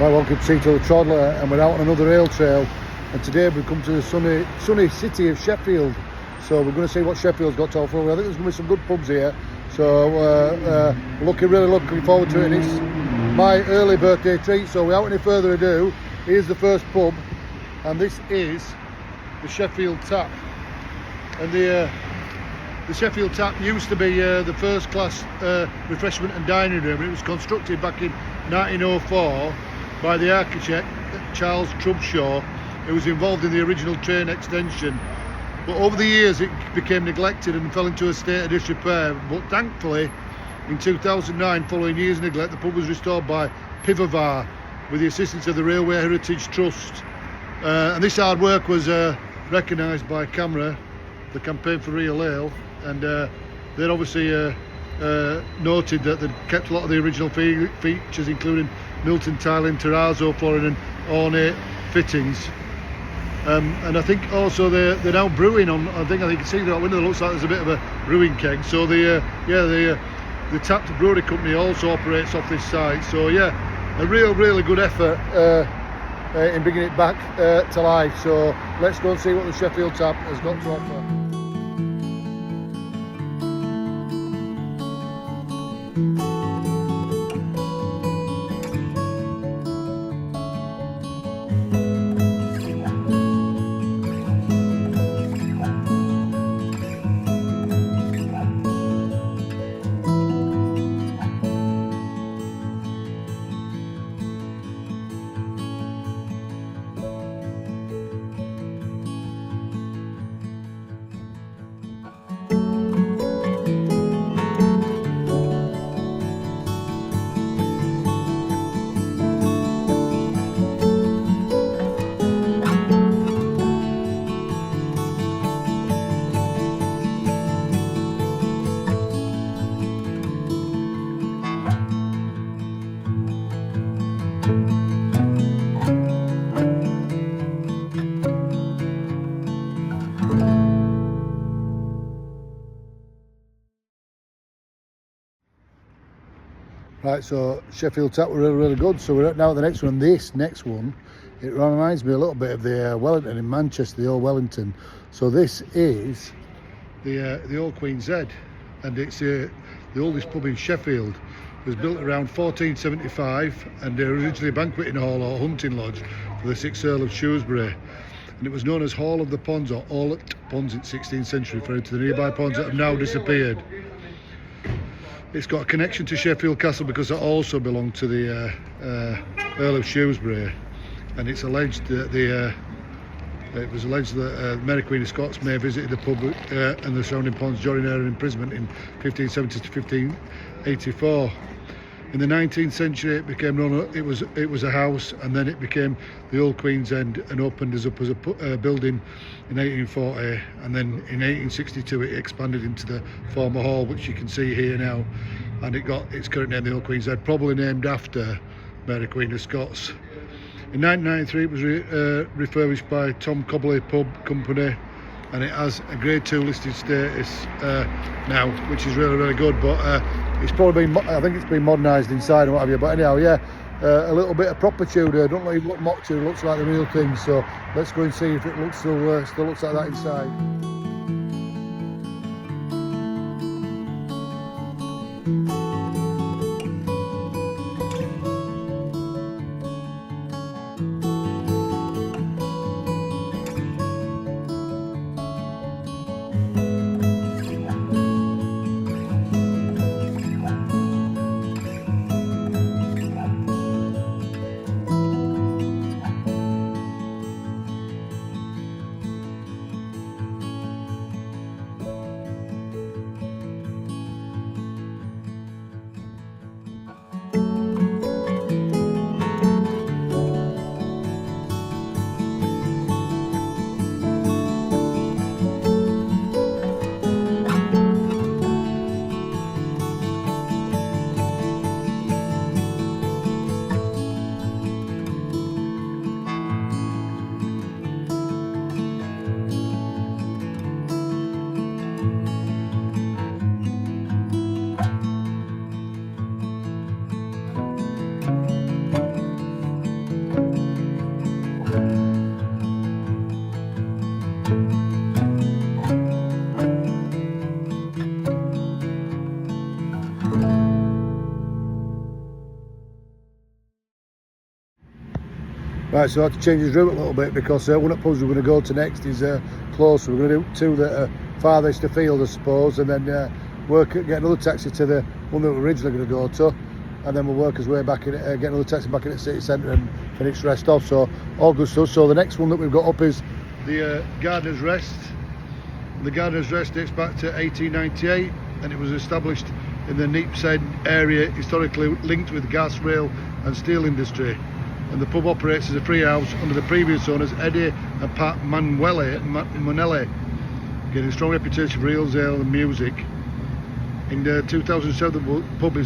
Right, welcome to Tito the Troddler, and we're out on another ale trail, and today we've come to the sunny city of Sheffield. So we're going to see what Sheffield's got to offer. I think there's going to be some good pubs here, so we're really looking forward to it. It's my early birthday treat, so without any further ado, here's the first pub, and this is the Sheffield Tap. And the Sheffield Tap used to be the first class refreshment and dining room. It was constructed back in 1904 by the architect Charles Trubshaw, who was involved in the original train extension. But over the years it became neglected and fell into a state of disrepair. But thankfully, in 2009, following years of neglect, the pub was restored by Pivovar with the assistance of the Railway Heritage Trust. And this hard work was recognised by CAMRA, the Campaign for Real Ale, and they'd obviously noted that they'd kept a lot of the original features, including Milton tiling, terrazzo flooring and ornate fittings. And I think also they're now brewing on, I think you can see that window, looks like there's a bit of a brewing keg. So the Tapped Brewery Company also operates off this site. So yeah, a really good effort in bringing it back to life. So let's go and see what the Sheffield Tap has got to offer. Right, so Sheffield Tap were really good. So we're now at the next one. This next one, it reminds me a little bit of the Wellington in Manchester, the old Wellington. So this is the Old Queen's Head, and it's the oldest pub in Sheffield. It was built around 1475, and originally a banqueting hall or hunting lodge for the 6th Earl of Shrewsbury. And it was known as Hall of the Ponds or Hallett Ponds in 16th century, referring to the nearby ponds that have now disappeared. It's got a connection to Sheffield Castle because it also belonged to the Earl of Shrewsbury, and it's alleged that Mary Queen of Scots may have visited the pub and the surrounding ponds during her imprisonment in 1570 to 1584. In the 19th century, it became known. It was a house, and then it became the Old Queen's End and opened as up as a building in 1840. And then in 1862, it expanded into the former hall, which you can see here now, and it got its current name, the Old Queen's Head, probably named after Mary Queen of Scots. In 1993, it was refurbished by Tom Cobley Pub Company, and it has a Grade 2 listed status now, which is really good. But it's probably been, I think it's been modernised inside and what have you. But anyhow, yeah, a little bit of proper Tudor. Don't let it look mock Tudor. Looks like the real thing. So let's go and see if it looks still looks like that inside. Right, so I had to change his route a little bit because one of the pubs we're going to go to next is closer. We're going to do two that are farthest afield, I suppose, and then get another taxi to the one that we're originally going to go to, and then we'll work his way back in, get another taxi back in the city centre and finish rest off. So all good stuff. So the next one that we've got up is the Gardener's Rest. The Gardener's Rest dates back to 1898, and it was established in the Neepsend area, historically linked with gas, rail and steel industry. And the pub operates as a free house under the previous owners Eddie and Pat Manelli, getting a strong reputation for ales, ale and music. In 2007 the pub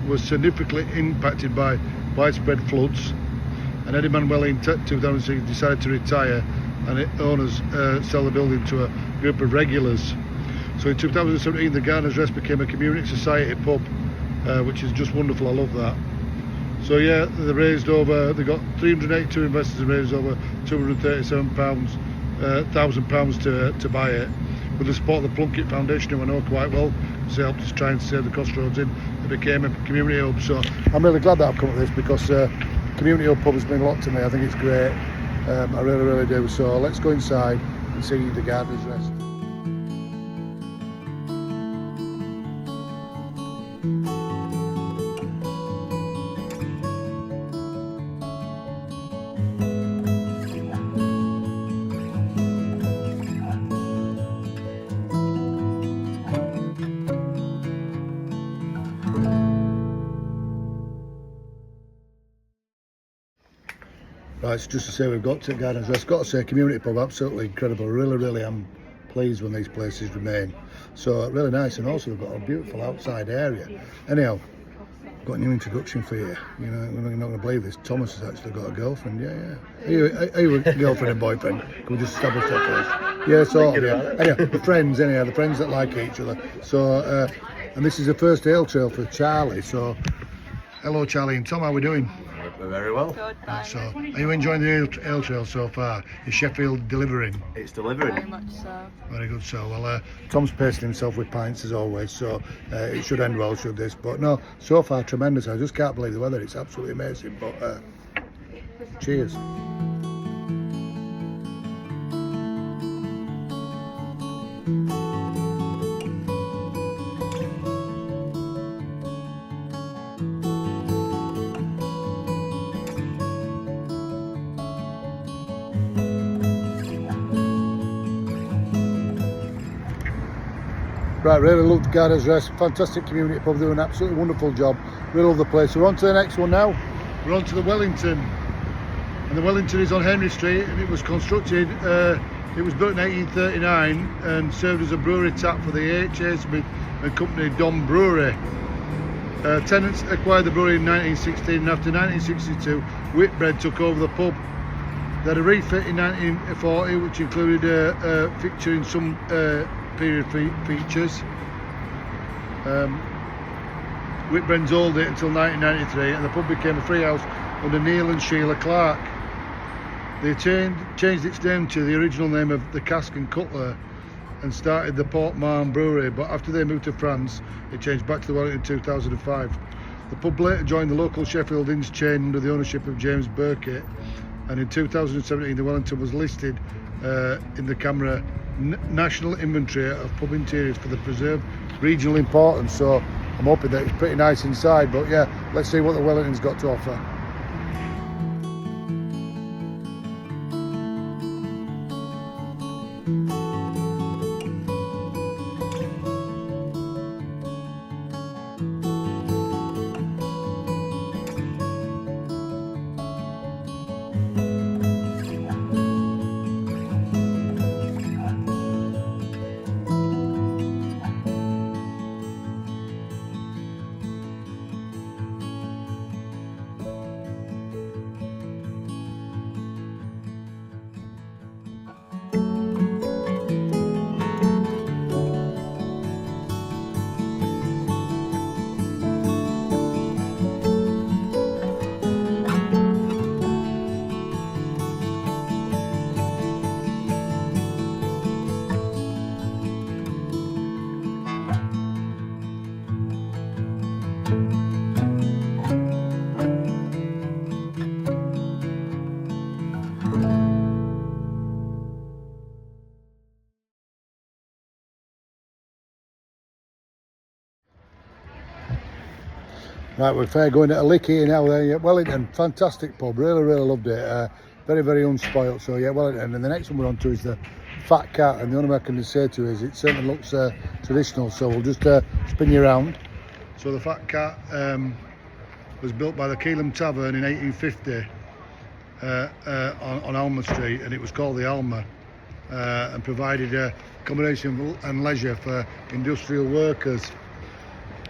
was significantly impacted by widespread floods, and Eddie Manelli in 2006 decided to retire, and owners sell the building to a group of regulars. So in 2017 the Gardener's Rest became a community society pub, which is just wonderful. I love that. So yeah, they got 382 investors and raised over £237,000 to buy it, with the support of the Plunkett Foundation, who I know quite well, because they helped us try and save the crossroads in. It became a community hub. So I'm really glad that I've come to this, because community hub pub has been a lot to me. I think it's great. I really do. So let's go inside and see the Gardener's Rest. Right, so just to say we've got to Gardener's Rest. Got to say, community pub, absolutely incredible. Really am pleased when these places remain. So really nice, and also we've got a beautiful outside area. Anyhow, got a new introduction for you. You know, we're not going to believe this. Thomas has actually got a girlfriend. Yeah. Are you a girlfriend and boyfriend? Can we just establish that first? Yeah, sort of. Yeah. Anyhow, the friends that like each other. So, and this is the first ale trail for Charlie. So, hello Charlie and Tom, how are we doing? We're very well. Good, thanks. So, are you enjoying the ale trail so far? Is Sheffield delivering? It's delivering. Very much so. Very good. So, well, Tom's pacing himself with pints as always, so it should end well, should this? But no, so far tremendous. I just can't believe the weather. It's absolutely amazing. But cheers. Right, really love the Gardener's Rest. Fantastic community pub, doing an absolutely wonderful job. Really love the place. We're on to the next one now. We're on to the Wellington. And the Wellington is on Henry Street, and it was constructed, it was built in 1839 and served as a brewery tap for the H.A. Smith and Company Dom Brewery. Tenants acquired the brewery in 1916, and after 1962, Whitbread took over the pub. They had a refit in 1940, which included featuring some period features. Whitbread's owned it until 1993, and the pub became a free house under Neil and Sheila Clark. They changed its name to the original name of the Cask and Cutler and started the Port Mahon Brewery, but after they moved to France it changed back to the Wellington in 2005. The pub later joined the local Sheffield Inns chain under the ownership of James Burkett, and in 2017 the Wellington was listed in the CAMRA National Inventory of Pub Interiors for the preserved regional importance. So I'm hoping that it's pretty nice inside, but yeah, let's see what the Wellington's got to offer. Right, we're fair going at a lick here now. Yeah, Wellington, fantastic pub. Really, really loved it. Very, very unspoilt. So yeah, Wellington. And the next one we're on to is the Fat Cat. And the only thing I can say to you is it certainly looks traditional. So we'll just spin you around. So the Fat Cat was built by the Keelam Tavern in 1850 on Alma Street, and it was called the Alma, and provided accommodation and leisure for industrial workers.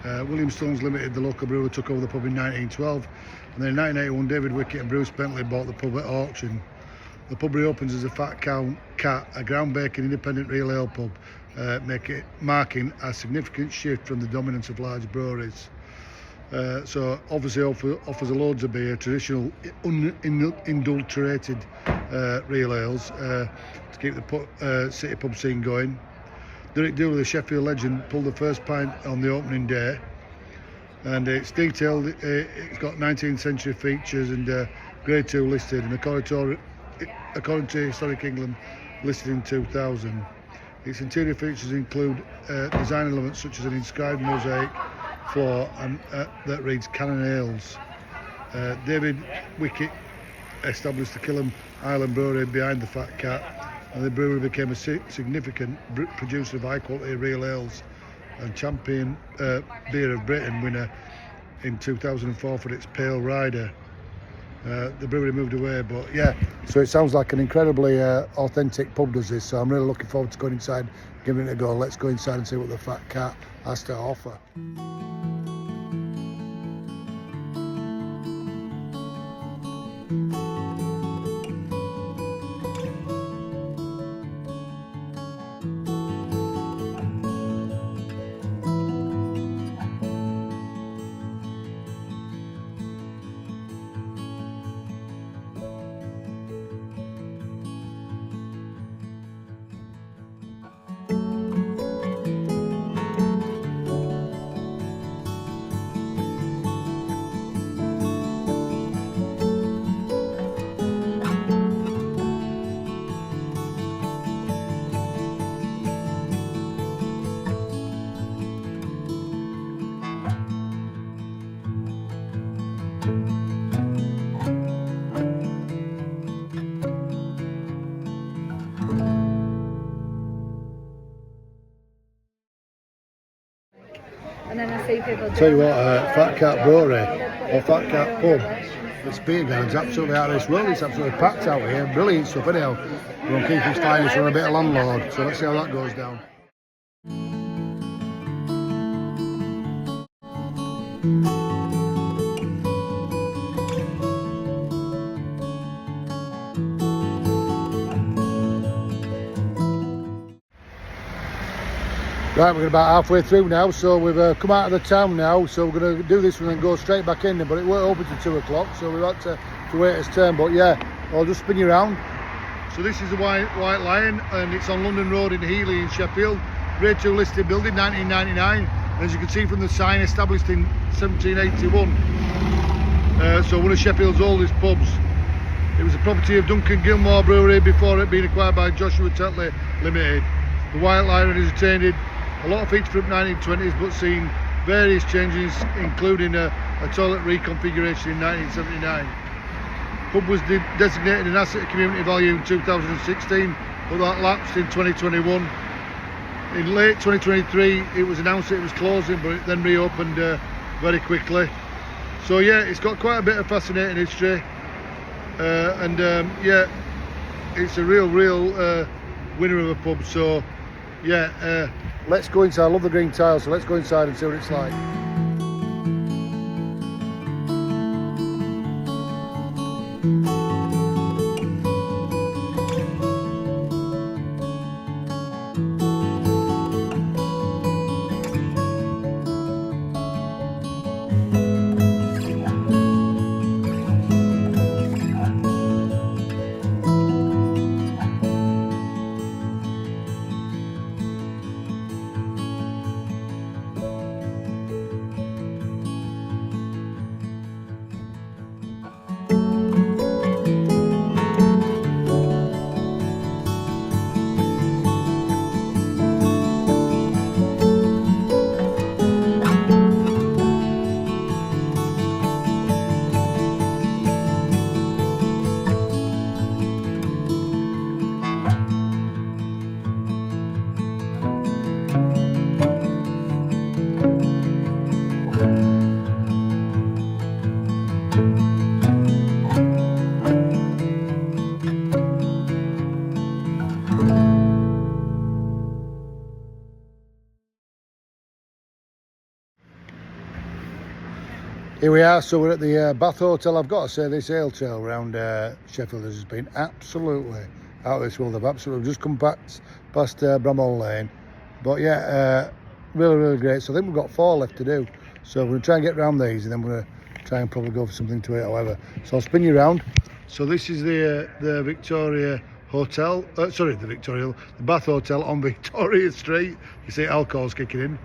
William Stones Limited, the local brewer, took over the pub in 1912, and then in 1981 David Wickett and Bruce Bentley bought the pub at auction. The pub reopens as a Fat Cat, a ground-breaking independent real ale pub, marking a significant shift from the dominance of large breweries. So obviously offers loads of beer, traditional unadulterated real ales to keep the city pub scene going. Derek Dooley, the Sheffield legend, pulled the first pint on the opening day, and it's detailed. It's got 19th century features and Grade 2 listed, and according to Historic England, listed in 2000. Its interior features include design elements such as an inscribed mosaic floor and that reads Cannon Ales. David Wickett established the Killam Island Brewery behind the Fat Cat, and the brewery became a significant producer of high quality real ales and champion beer of Britain winner in 2004 for its Pale Rider. The brewery moved away, but yeah, so it sounds like an incredibly authentic pub does this, so I'm really looking forward to going inside, giving it a go. Let's go inside and see what the Fat Cat has to offer. And then I see people Tell you what, Fat Cat Brewery or Fat Cat Pub, this beer garden's absolutely out of this world. It's absolutely packed out here. Brilliant stuff. Anyhow, we're going to keep his finest on a bit of landlord. So let's see how that goes down. Right, we're about halfway through now, so we've come out of the town now, so we're going to do this one and go straight back in, but it won't open till 2 o'clock, so we've had to wait its turn, but yeah, I'll just spin you around. So this is the White Lion, and it's on London Road in Healy in Sheffield. Grade 2 listed building, 1999, as you can see from the sign, established in 1781. So one of Sheffield's oldest pubs. It was the property of Duncan Gilmore Brewery before it being acquired by Joshua Tetley Limited. The White Lion has attained a lot of features from 1920s, but seen various changes, including a toilet reconfiguration in 1979. Pub was designated an asset of community value in 2016, but that lapsed in 2021. In late 2023, it was announced that it was closing, but it then reopened very quickly. So yeah, it's got quite a bit of fascinating history, and yeah, it's a real winner of a pub. So yeah, let's go inside. I love the green tiles, so let's go inside and see what it's like. Here we are, so we're at the Bath Hotel. I've got to say, this ale trail around Sheffield has been absolutely out of this world. I've absolutely just come past Bramhall Lane. But yeah, really, really great. So I think we've got 4 left to do. So we're going to try and get around these, and then we're going to try and probably go for something to eat, however. So I'll spin you around. So this is the Victoria Hotel, the Bath Hotel on Victoria Street. You see alcohol's kicking in.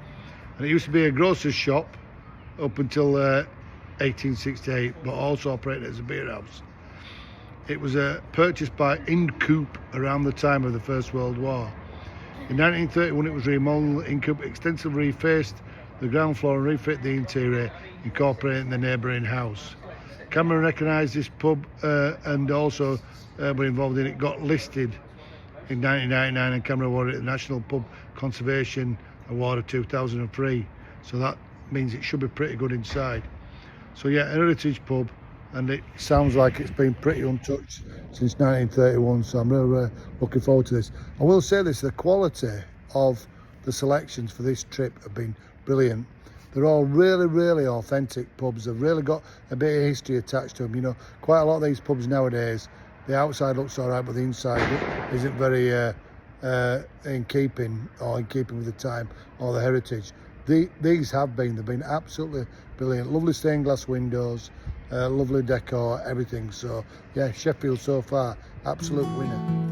And it used to be a grocer's shop up until 1868, but also operated as a beer house. It was purchased by Incoop around the time of the First World War. In 1931 it was remodeled. Incoop extensively refaced the ground floor and refit the interior, incorporating the neighbouring house. Cameron recognised this pub and also were involved in it. Got listed in 1999 and Cameron awarded it the National Pub Conservation Award of 2003. So that means it should be pretty good inside. So yeah, a heritage pub, and it sounds like it's been pretty untouched since 1931, so I'm really looking forward to this. I will say this, the quality of the selections for this trip have been brilliant. They're all really, really authentic pubs. They've really got a bit of history attached to them. You know, quite a lot of these pubs nowadays, the outside looks all right, but the inside isn't very in keeping with the time or the heritage. These they've been absolutely brilliant. Lovely stained glass windows, lovely decor, everything. So yeah, Sheffield so far, absolute winner.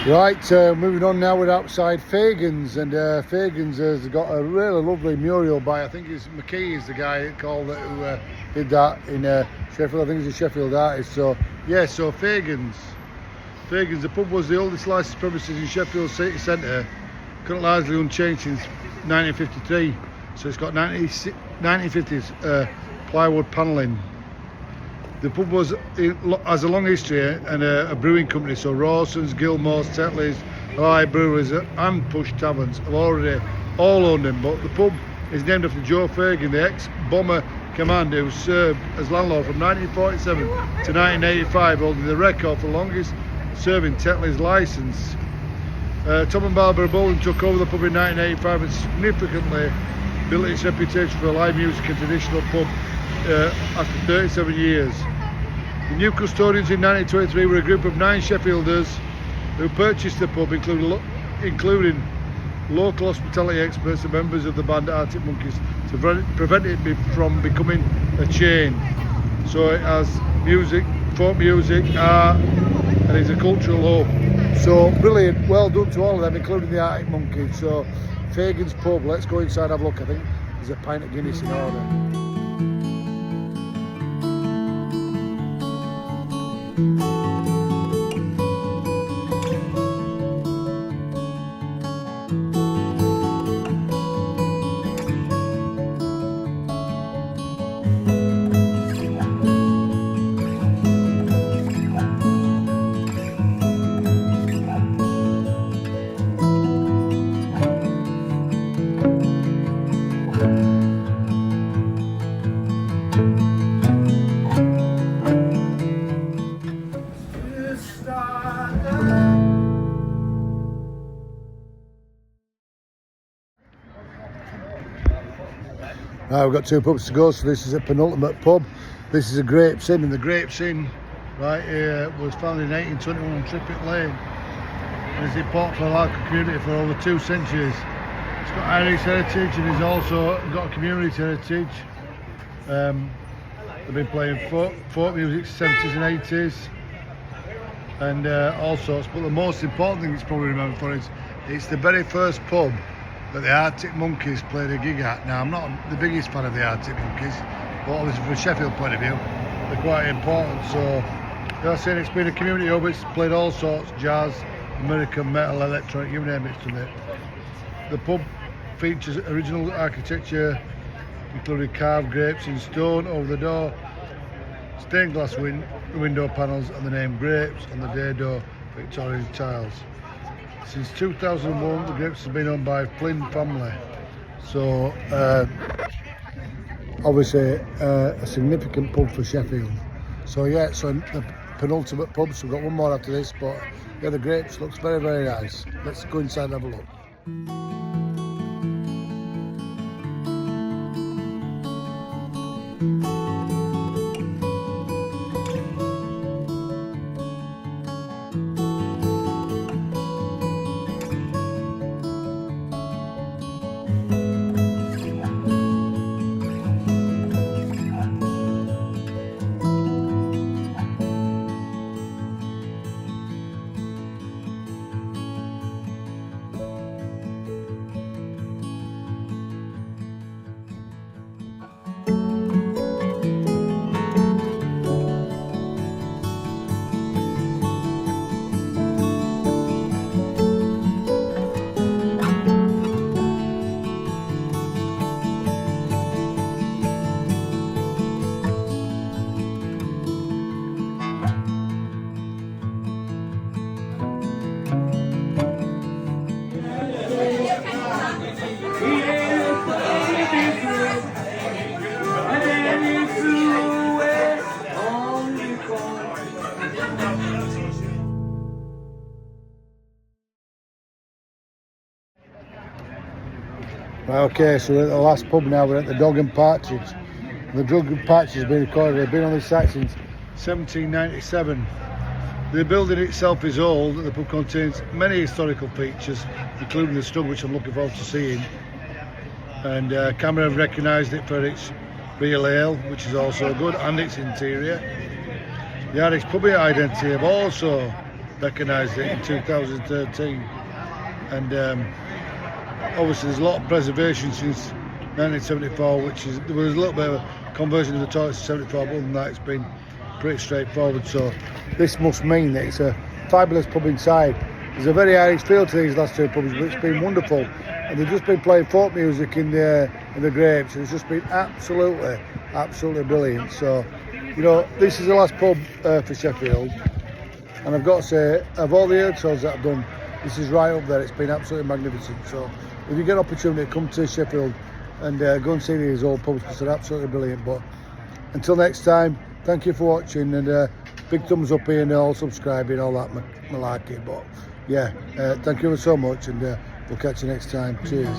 Right, moving on now, we're outside Fagan's, and Fagan's has got a really lovely mural by, I think it's McKee is the guy that called it, who did that in Sheffield. I think he's a Sheffield artist. So yeah, so Fagan's, the pub was the oldest licensed premises in Sheffield city centre, currently largely unchanged since 1953. So it's got 1950s plywood panelling. The pub has a long history and a brewing company, so Rawson's, Gilmore's, Tetley's, Ally Brewers and Push Taverns have already all owned him, but the pub is named after Joe Fagan, the ex-bomber commander who served as landlord from 1947 to 1985, holding the record for longest serving Tetley's licence. Tom and Barbara Bolden took over the pub in 1985 and significantly built its reputation for live music and traditional pub after 37 years. The new custodians in 1923 were a group of 9 Sheffielders who purchased the pub, including local hospitality experts and members of the band Arctic Monkeys, to prevent it from becoming a chain. So it has music, folk music, art, and it's a cultural hub. So brilliant, well done to all of them, including the Arctic Monkeys. So Fagan's pub, let's go inside and have a look. I think there's a pint of Guinness in order. Right, we've got 2 pubs to go, so this is a penultimate pub. This is a Grapes Inn, and the Grapes Inn right here was founded in 1821 on Trippett Lane, and it's important for the local community for over 2 centuries. It's got Irish heritage and it's also got a community heritage. They've been playing folk music 70s and 80s and all sorts, but the most important thing it's probably remembered for is it's the very first pub that the Arctic Monkeys played a gig at. Now, I'm not the biggest fan of the Arctic Monkeys, but obviously from a Sheffield point of view, they're quite important. So, as I said, it's been a community hub. It's played all sorts, jazz, American, metal, electronic, you name it, it's done it. The pub features original architecture, including carved grapes in stone over the door, stained glass window panels, and the name Grapes on the dado Victorian tiles. Since 2001, the Grapes have been owned by Flynn family. So, obviously, a significant pub for Sheffield. So yeah, so the penultimate pub, so we've got one more after this, but yeah, the Grapes looks very, very nice. Let's go inside and have a look. Okay, so we're at the last pub now. We're at the Dog and Partridge. The Dog and Partridge has been recorded. They've been on this site since 1797. The building itself is old. The pub contains many historical features, including the Stug, which I'm looking forward to seeing. And camera have recognised it for its real ale, which is also good, and its interior. The Irish Pub Identity have also recognised it in 2013. And obviously there's a lot of preservation since 1974, which is, there was a little bit of a conversion of the toilets in 74, but other than that it's been pretty straightforward. So this must mean that it's a fabulous pub inside. There's a very Irish feel to these last 2 pubs, but it's been wonderful. And they've just been playing folk music in the Grapes, and it's just been absolutely brilliant. So, you know, this is the last pub for Sheffield, and I've got to say, of all the hotels that I've done, this is right up there. It's been absolutely magnificent. So if you get an opportunity, come to Sheffield and go and see these old pubs, because they're absolutely brilliant. But until next time, thank you for watching, and big thumbs up here and all subscribing, all that malarkey. But yeah, thank you so much, and we'll catch you next time. Cheers.